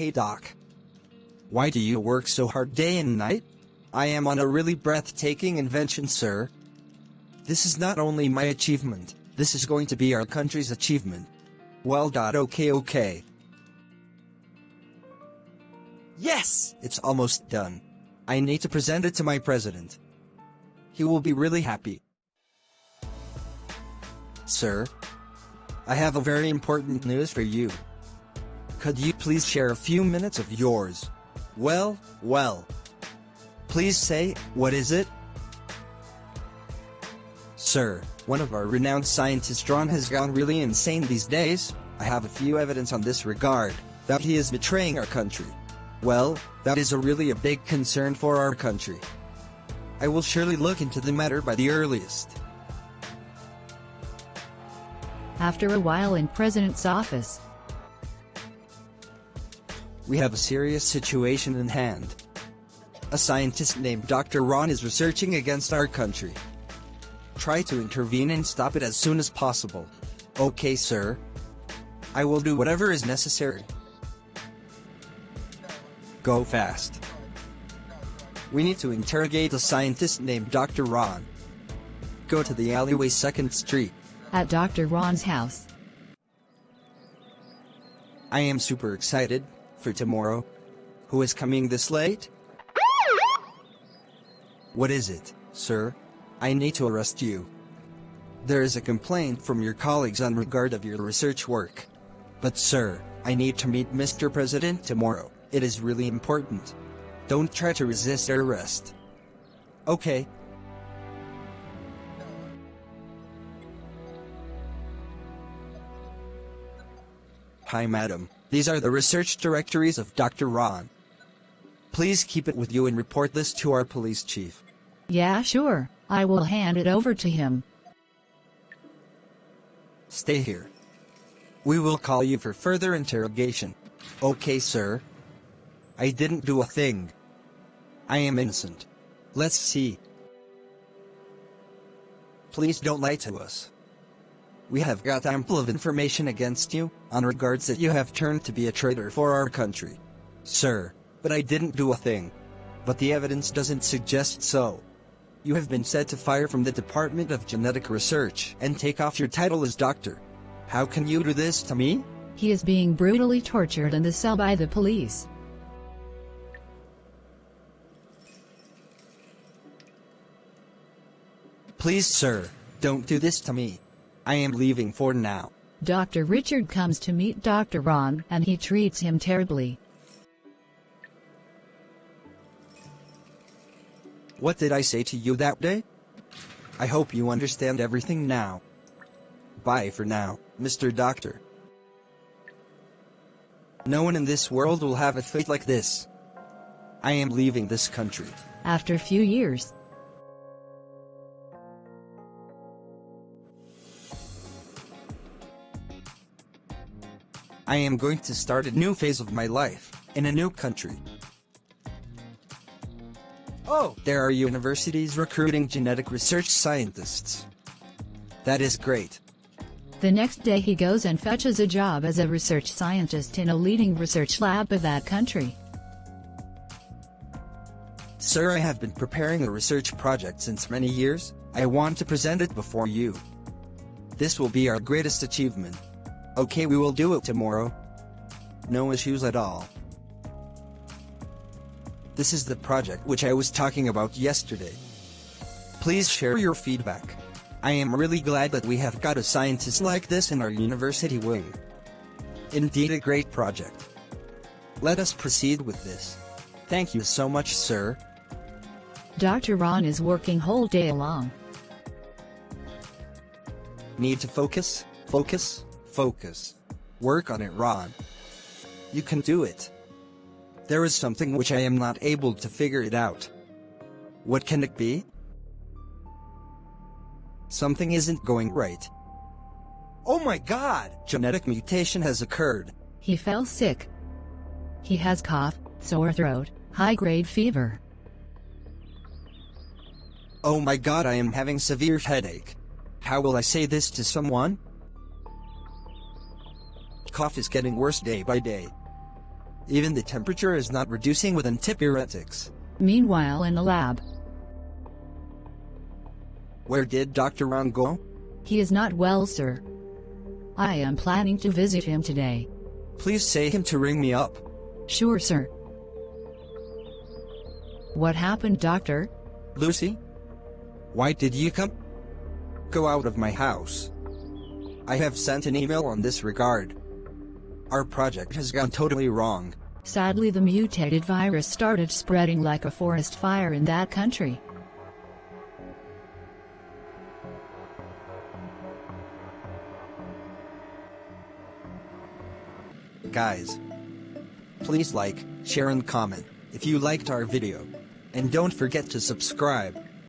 Hey Doc. Why do you work so hard day and night? I am on a really breathtaking invention, sir. This is not only my achievement, this is going to be our country's achievement. Well, okay. Yes! It's almost done. I need to present it to my president. He will be really happy. Sir, I have a very important news for you. Could you please share a few minutes of yours? Well. Please say, what is it? Sir, one of our renowned scientists, Ron, has gone really insane these days. I have a few evidence on this regard, that he is betraying our country. Well, that is really a big concern for our country. I will surely look into the matter by the earliest. After a while in President's office. We have a serious situation in hand. A scientist named Dr. Ron is researching against our country. Try to intervene and stop it as soon as possible. Okay, sir. I will do whatever is necessary. Go fast. We need to interrogate a scientist named Dr. Ron. Go to the alleyway 2nd Street. At Dr. Ron's house. I am super excited for tomorrow. Who is coming this late? What is it, sir? I need to arrest you. There is a complaint from your colleagues on regard of your research work. But sir, I need to meet Mr. President tomorrow. It is really important. Don't try to resist arrest. Okay. Hi madam, these are the research directories of Dr. Ron. Please keep it with you and report this to our police chief. Yeah, sure. I will hand it over to him. Stay here. We will call you for further interrogation. Okay, sir. I didn't do a thing. I am innocent. Let's see. Please don't lie to us. We have got ample of information against you, on regards that you have turned to be a traitor for our country. Sir, but I didn't do a thing. But the evidence doesn't suggest so. You have been set to fire from the Department of Genetic Research and take off your title as doctor. How can you do this to me? He is being brutally tortured in the cell by the police. Please, sir, don't do this to me. I am leaving for now. Dr. Richard comes to meet Dr. Ron and he treats him terribly. What did I say to you that day? I hope you understand everything now. Bye for now, Mr. Doctor. No one in this world will have a fate like this. I am leaving this country. After a few years. I am going to start a new phase of my life, in a new country. Oh, there are universities recruiting genetic research scientists. That is great. The next day he goes and fetches a job as a research scientist in a leading research lab of that country. Sir, I have been preparing a research project since many years. I want to present it before you. This will be our greatest achievement. Okay, we will do it tomorrow. No issues at all. This is the project which I was talking about yesterday. Please share your feedback. I am really glad that we have got a scientist like this in our university wing. Indeed a great project. Let us proceed with this. Thank you so much, sir. Dr. Ron is working whole day long. Need to focus, focus, focus. Work on it, Ron. You can do it. There is something which I am not able to figure it out. What can it be? Something isn't going right. Oh my God! Genetic mutation has occurred. He fell sick. He has cough, sore throat, high-grade fever. Oh my God, I am having severe headache. How will I say this to someone? Cough is getting worse day by day. Even the temperature is not reducing with antipyretics. Meanwhile in the lab, Where did Dr. Ron go? he is not well, sir. I am planning to visit him today. Please say him to ring me up. Sure, sir. What happened, doctor? Lucy? Why did you come? Go out of my house. I have sent an email on this regard. Our project has gone totally wrong. Sadly, the mutated virus started spreading like a forest fire in that country. Guys, please like, share and comment if you liked our video. And don't forget to subscribe.